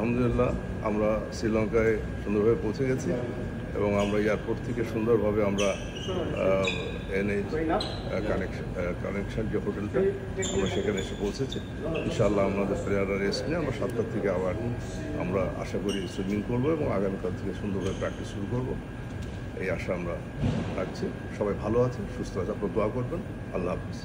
আলহামদুলিল্লাহ আমরা শ্রীলঙ্কায় সুন্দরভাবে পৌঁছে গেছি এবং আমরা এয়ারপোর্ট থেকে সুন্দরভাবে আমরা এনএইচ কানেকশন যে হোটেলটা আমরা সেখানে এসে পৌঁছেছি। ইনশাআল্লাহ আমাদের প্লেয়াররা রেস্ট নিয়ে আমরা 7টার থেকে আবার আমরা আশা করি সুইমিং করবো এবং আগামীকাল থেকে সুন্দরভাবে প্র্যাকটিস শুরু করবো, এই আশা আমরা রাখছি। সবাই ভালো আছে, সুস্থ আছে, আপনারা দোয়া করবেন। আল্লাহ হাফিজ।